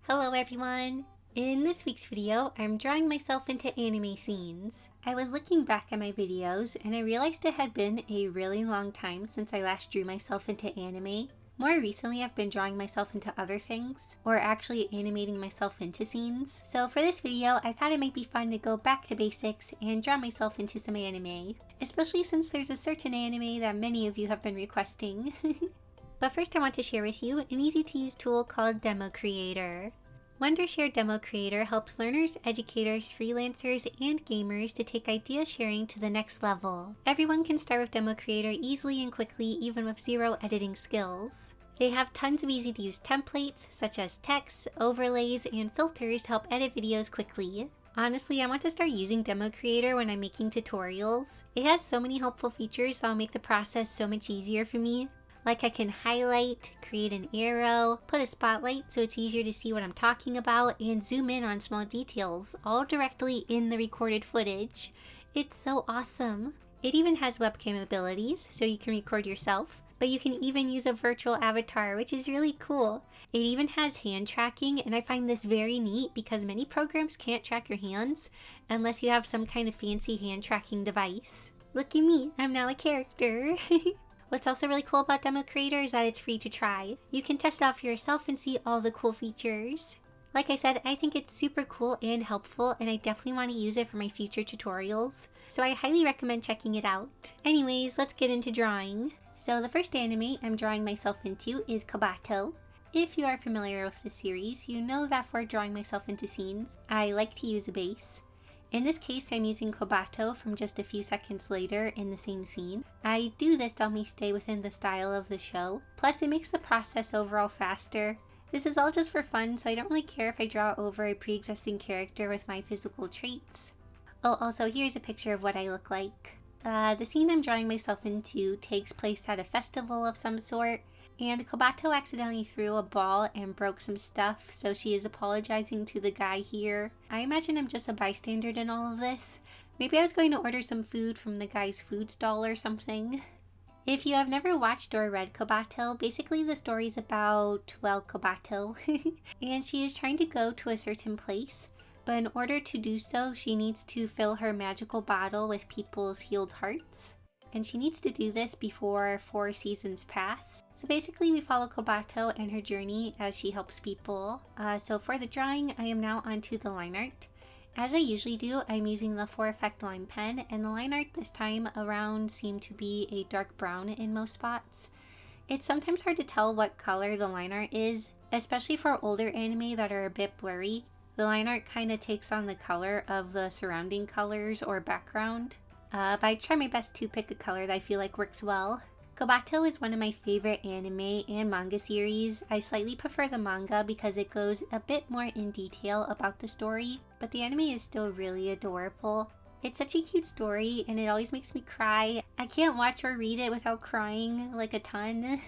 Hello everyone! In this week's video, I'm drawing myself into anime scenes. I was looking back at my videos and I realized it had been a really long time since I last drew myself into anime. More recently, I've been drawing myself into other things, or actually animating myself into scenes. So for this video, I thought it might be fun to go back to basics and draw myself into some anime, especially since there's a certain anime that many of you have been requesting. But first I want to share with you an easy-to-use tool called DemoCreator. Wondershare DemoCreator helps learners, educators, freelancers, and gamers to take idea sharing to the next level. Everyone can start with DemoCreator easily and quickly, even with zero editing skills. They have tons of easy-to-use templates, such as text, overlays, and filters to help edit videos quickly. Honestly, I want to start using DemoCreator when I'm making tutorials. It has so many helpful features that will make the process so much easier for me. Like I can highlight, create an arrow, put a spotlight so it's easier to see what I'm talking about, and zoom in on small details, all directly in the recorded footage. It's so awesome. It even has webcam abilities, so you can record yourself, but you can even use a virtual avatar, which is really cool. It even has hand tracking, and I find this very neat because many programs can't track your hands unless you have some kind of fancy hand tracking device. Look at me, I'm now a character. What's also really cool about DemoCreator is that it's free to try. You can test it out for yourself and see all the cool features. Like I said, I think it's super cool and helpful, and I definitely want to use it for my future tutorials, so I highly recommend checking it out. Anyways, let's get into drawing. So the first anime I'm drawing myself into is Kobato. If you are familiar with the series, you know that for drawing myself into scenes, I like to use a base. In this case, I'm using Kobato from just a few seconds later in the same scene. I do this to help me stay within the style of the show, plus it makes the process overall faster. This is all just for fun, so I don't really care if I draw over a pre-existing character with my physical traits. Oh, also here's a picture of what I look like. The scene I'm drawing myself into takes place at a festival of some sort, and Kobato accidentally threw a ball and broke some stuff, so she is apologizing to the guy here. I imagine I'm just a bystander in all of this. Maybe I was going to order some food from the guy's food stall or something. If you have never watched or read Kobato, basically the story's about, well, Kobato. And she is trying to go to a certain place, but in order to do so, she needs to fill her magical bottle with people's healed hearts. And she needs to do this before 4 seasons pass. So basically we follow Kobato and her journey as she helps people. So for the drawing, I am now onto the line art. As I usually do, I'm using the 4-effect line pen, and the line art this time around seemed to be a dark brown in most spots. It's sometimes hard to tell what color the line art is, especially for older anime that are a bit blurry. The line art kind of takes on the color of the surrounding colors or background. But I try my best to pick a color that I feel like works well. Kobato is one of my favorite anime and manga series. I slightly prefer the manga because it goes a bit more in detail about the story, but the anime is still really adorable. It's such a cute story and it always makes me cry. I can't watch or read it without crying like a ton,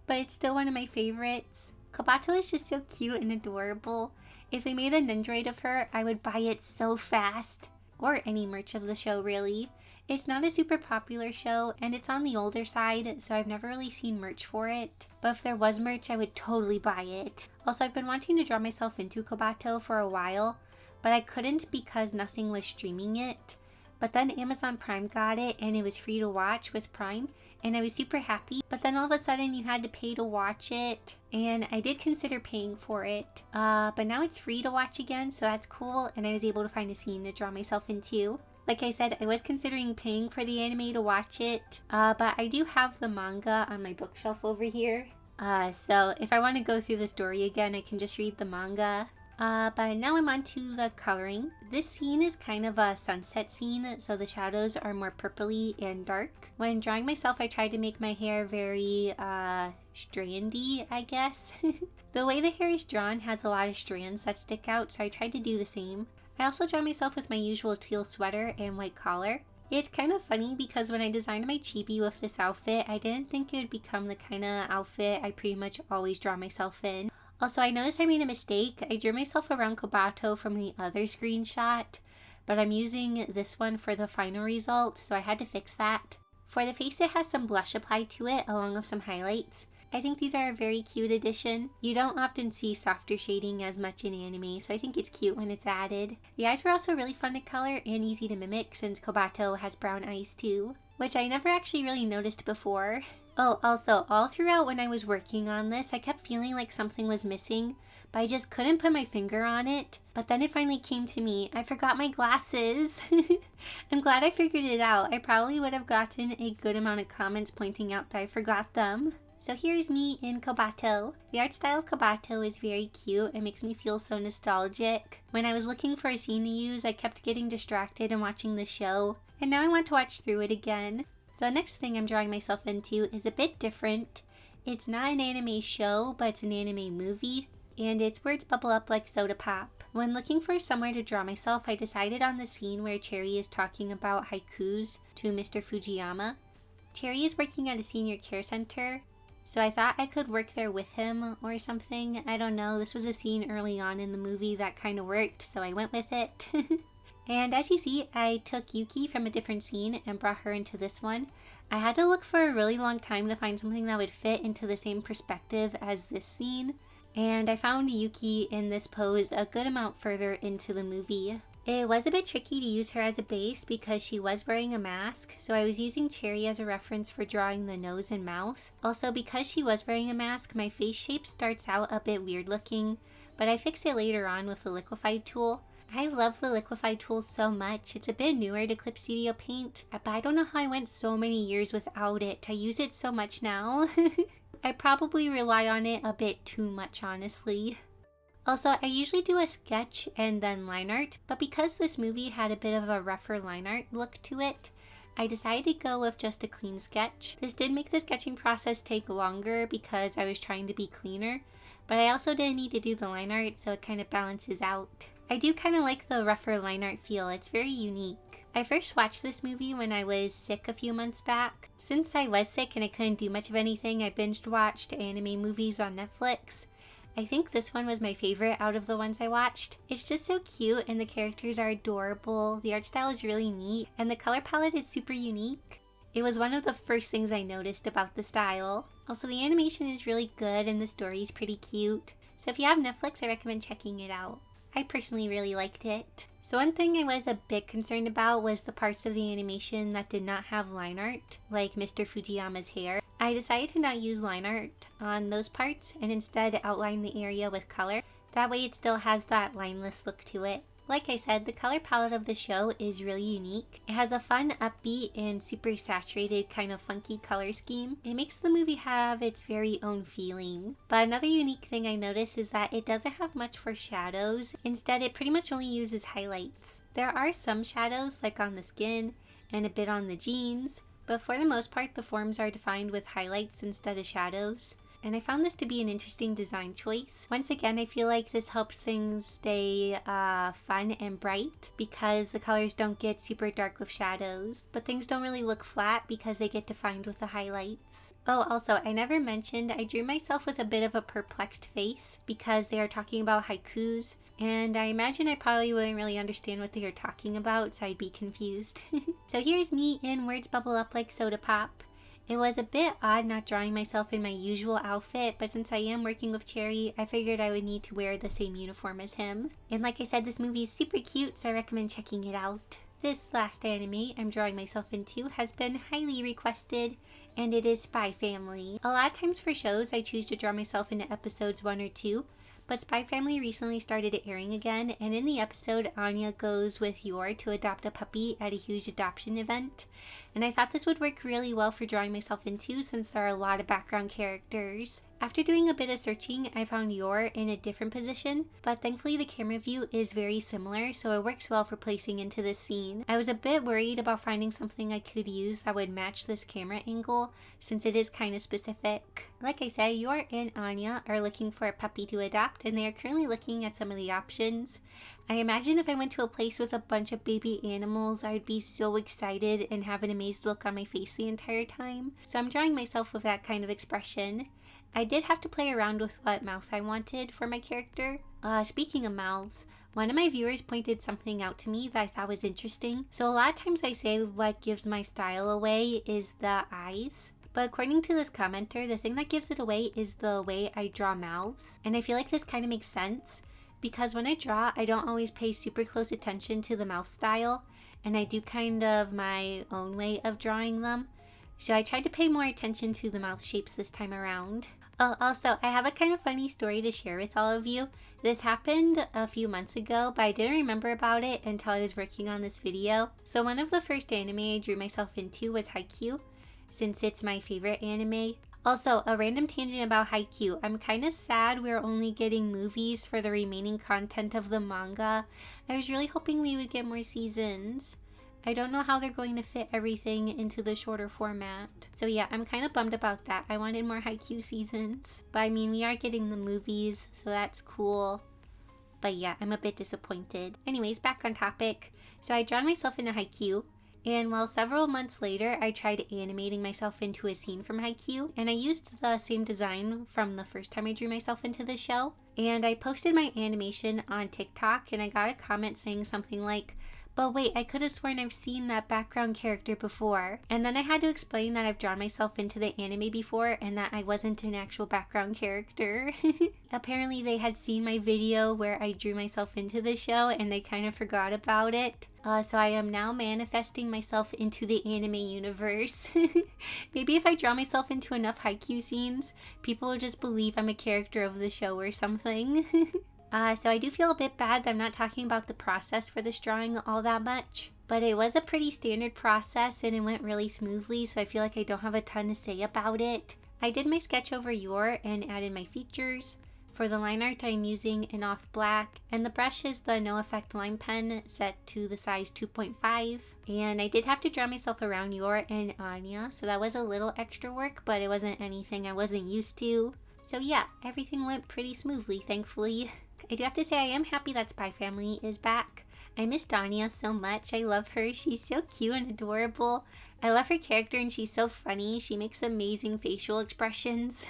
but it's still one of my favorites. Kobato is just so cute and adorable. If they made a Nendoroid of her, I would buy it so fast. Or any merch of the show, really. It's not a super popular show, and it's on the older side, so I've never really seen merch for it. But if there was merch, I would totally buy it. Also, I've been wanting to draw myself into Kobato for a while, but I couldn't because nothing was streaming it. But then Amazon Prime got it, and it was free to watch with Prime, and I was super happy. But then all of a sudden, you had to pay to watch it, and I did consider paying for it. But now it's free to watch again, so that's cool, and I was able to find a scene to draw myself into. Like I said, I was considering paying for the anime to watch it, but I do have the manga on my bookshelf over here. So if I want to go through the story again, I can just read the manga. But now I'm on to the coloring. This scene is kind of a sunset scene, so the shadows are more purpley and dark. When drawing myself, I tried to make my hair very, strandy, I guess. The way the hair is drawn has a lot of strands that stick out, so I tried to do the same. I also draw myself with my usual teal sweater and white collar. It's kind of funny because when I designed my chibi with this outfit, I didn't think it would become the kind of outfit I pretty much always draw myself in. Also, I noticed I made a mistake. I drew myself around Kobato from the other screenshot, but I'm using this one for the final result, so I had to fix that. For the face, it has some blush applied to it along with some highlights. I think these are a very cute addition. You don't often see softer shading as much in anime, so I think it's cute when it's added. The eyes were also really fun to color and easy to mimic since Kobato has brown eyes too, which I never actually really noticed before. Oh, also, all throughout when I was working on this, I kept feeling like something was missing, but I just couldn't put my finger on it. But then it finally came to me. I forgot my glasses. I'm glad I figured it out. I probably would have gotten a good amount of comments pointing out that I forgot them. So here's me in Kobato. The art style of Kobato is very cute. It makes me feel so nostalgic. When I was looking for a scene to use, I kept getting distracted and watching the show, and now I want to watch through it again. The next thing I'm drawing myself into is a bit different. It's not an anime show, but it's an anime movie, and it's Words Bubble Up Like Soda Pop. When looking for somewhere to draw myself, I decided on the scene where Cherry is talking about haikus to Mr. Fujiyama. Cherry is working at a senior care center, so I thought I could work there with him or something. I don't know, this was a scene early on in the movie that kind of worked, so I went with it. And as you see, I took Yuki from a different scene and brought her into this one. I had to look for a really long time to find something that would fit into the same perspective as this scene, and I found Yuki in this pose a good amount further into the movie. It was a bit tricky to use her as a base because she was wearing a mask, so I was using Cherry as a reference for drawing the nose and mouth. Also, because she was wearing a mask, my face shape starts out a bit weird looking, but I fixed it later on with the liquefied tool. I love the liquefied tool so much. It's a bit newer to Clip Studio Paint, but I don't know how I went so many years without it. I use it so much now. I probably rely on it a bit too much, honestly. Also, I usually do a sketch and then line art, but because this movie had a bit of a rougher line art look to it, I decided to go with just a clean sketch. This did make the sketching process take longer because I was trying to be cleaner, but I also didn't need to do the line art, so it kind of balances out. I do kind of like the rougher line art feel. It's very unique. I first watched this movie when I was sick a few months back. Since I was sick and I couldn't do much of anything, I binged watched anime movies on Netflix. I think this one was my favorite out of the ones I watched. It's just so cute and the characters are adorable, the art style is really neat, and the color palette is super unique. It was one of the first things I noticed about the style. Also, the animation is really good and the story is pretty cute. So if you have Netflix, I recommend checking it out. I personally really liked it. So one thing I was a bit concerned about was the parts of the animation that did not have line art, like Mr. Fujiyama's hair. I decided to not use line art on those parts and instead outline the area with color. That way it still has that lineless look to it. Like I said, the color palette of the show is really unique. It has a fun, upbeat, and super saturated kind of funky color scheme. It makes the movie have its very own feeling. But another unique thing I noticed is that it doesn't have much for shadows. Instead, it pretty much only uses highlights. There are some shadows, like on the skin and a bit on the jeans, but for the most part, the forms are defined with highlights instead of shadows. And I found this to be an interesting design choice. Once again, I feel like this helps things stay fun and bright because the colors don't get super dark with shadows, but things don't really look flat because they get defined with the highlights. Oh, also, I never mentioned I drew myself with a bit of a perplexed face because they are talking about haikus, and I imagine I probably wouldn't really understand what they are talking about, so I'd be confused. So here's me in Words Bubble Up Like Soda Pop. It was a bit odd not drawing myself in my usual outfit, but since I am working with Cherry, I figured I would need to wear the same uniform as him. And like I said, this movie is super cute, so I recommend checking it out. This last anime I'm drawing myself into has been highly requested, and it is Spy Family. A lot of times for shows, I choose to draw myself into episodes 1 or 2, but Spy Family recently started airing again, and in the episode, Anya goes with Yor to adopt a puppy at a huge adoption event. And I thought this would work really well for drawing myself into since there are a lot of background characters. After doing a bit of searching, I found Yor in a different position, but thankfully the camera view is very similar, so it works well for placing into this scene. I was a bit worried about finding something I could use that would match this camera angle, since it is kind of specific. Like I said, Yor and Anya are looking for a puppy to adopt, and they are currently looking at some of the options. I imagine if I went to a place with a bunch of baby animals, I would be so excited and have an amazed look on my face the entire time. So I'm drawing myself with that kind of expression. I did have to play around with what mouth I wanted for my character. Speaking of mouths, one of my viewers pointed something out to me that I thought was interesting. So a lot of times I say what gives my style away is the eyes. But according to this commenter, the thing that gives it away is the way I draw mouths. And I feel like this kind of makes sense because when I draw, I don't always pay super close attention to the mouth style, and I do kind of my own way of drawing them. So I tried to pay more attention to the mouth shapes this time around. Oh, also, I have a kind of funny story to share with all of you. This happened a few months ago, but I didn't remember about it until I was working on this video. So one of the first anime I drew myself into was Haikyuu, since it's my favorite anime. Also, a random tangent about Haikyuu. I'm kind of sad we're only getting movies for the remaining content of the manga. I was really hoping we would get more seasons. I don't know how they're going to fit everything into the shorter format. So yeah, I'm kind of bummed about that. I wanted more Haikyuu seasons. But I mean, we are getting the movies, so that's cool. But yeah, I'm a bit disappointed. Anyways, back on topic. So I drawn myself into Haikyuu. And while several months later, I tried animating myself into a scene from Haikyuu. And I used the same design from the first time I drew myself into the show. And I posted my animation on TikTok and I got a comment saying something like, "But wait, I could have sworn I've seen that background character before." And then I had to explain that I've drawn myself into the anime before and that I wasn't an actual background character. Apparently they had seen my video where I drew myself into the show and they kind of forgot about it. So I am now manifesting myself into the anime universe. Maybe if I draw myself into enough Haikyuu scenes, people will just believe I'm a character of the show or something. So I do feel a bit bad that I'm not talking about the process for this drawing all that much. But it was a pretty standard process and it went really smoothly, so I feel like I don't have a ton to say about it. I did my sketch over Yor and added my features. For the line art, I'm using an off black, and the brush is the No Effect line pen set to the size 2.5. And I did have to draw myself around Yor and Anya, so that was a little extra work, but it wasn't anything I wasn't used to. So yeah, everything went pretty smoothly, thankfully. I do have to say I am happy that Spy Family is back. I miss Anya so much. I love her. She's so cute and adorable. I love her character and she's so funny. She makes amazing facial expressions.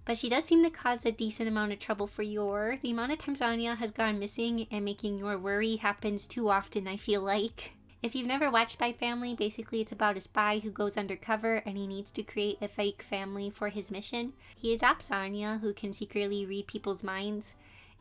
But she does seem to cause a decent amount of trouble for Yor. The amount of times Anya has gone missing and making Yor worry happens too often, I feel like. If you've never watched Spy Family, basically it's about a spy who goes undercover and he needs to create a fake family for his mission. He adopts Anya, who can secretly read people's minds,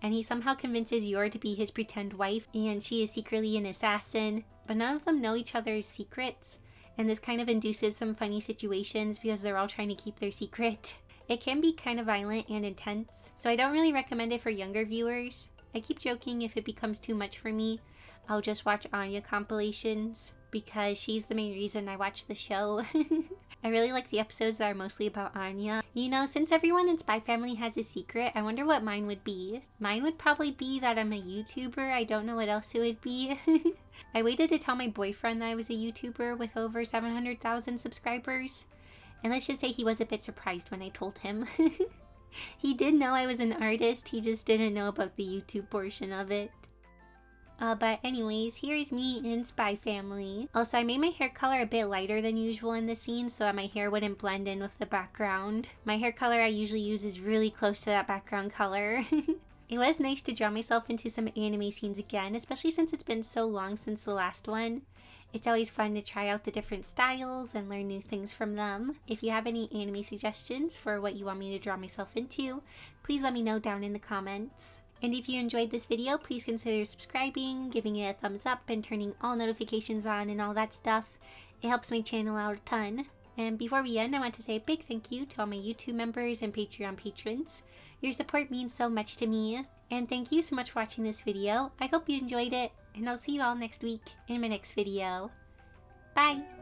and he somehow convinces Yor to be his pretend wife, and she is secretly an assassin. But none of them know each other's secrets, and this kind of induces some funny situations because they're all trying to keep their secret. It can be kind of violent and intense, so I don't really recommend it for younger viewers. I keep joking if it becomes too much for me, I'll just watch Anya compilations because she's the main reason I watch the show. I really like the episodes that are mostly about Anya. You know, since everyone in Spy Family has a secret, I wonder what mine would be. Mine would probably be that I'm a YouTuber. I don't know what else it would be. I waited to tell my boyfriend that I was a YouTuber with over 700,000 subscribers. And let's just say he was a bit surprised when I told him. He did know I was an artist, he just didn't know about the YouTube portion of it. But anyways, here is me in Spy Family. Also, I made my hair color a bit lighter than usual in the scene so that my hair wouldn't blend in with the background. My hair color I usually use is really close to that background color. It was nice to draw myself into some anime scenes again, especially since it's been so long since the last one. It's always fun to try out the different styles and learn new things from them. If you have any anime suggestions for what you want me to draw myself into, please let me know down in the comments. And if you enjoyed this video, please consider subscribing, giving it a thumbs up, and turning all notifications on and all that stuff. It helps my channel out a ton. And before we end, I want to say a big thank you to all my YouTube members and Patreon patrons. Your support means so much to me. And thank you so much for watching this video. I hope you enjoyed it, and I'll see you all next week in my next video. Bye!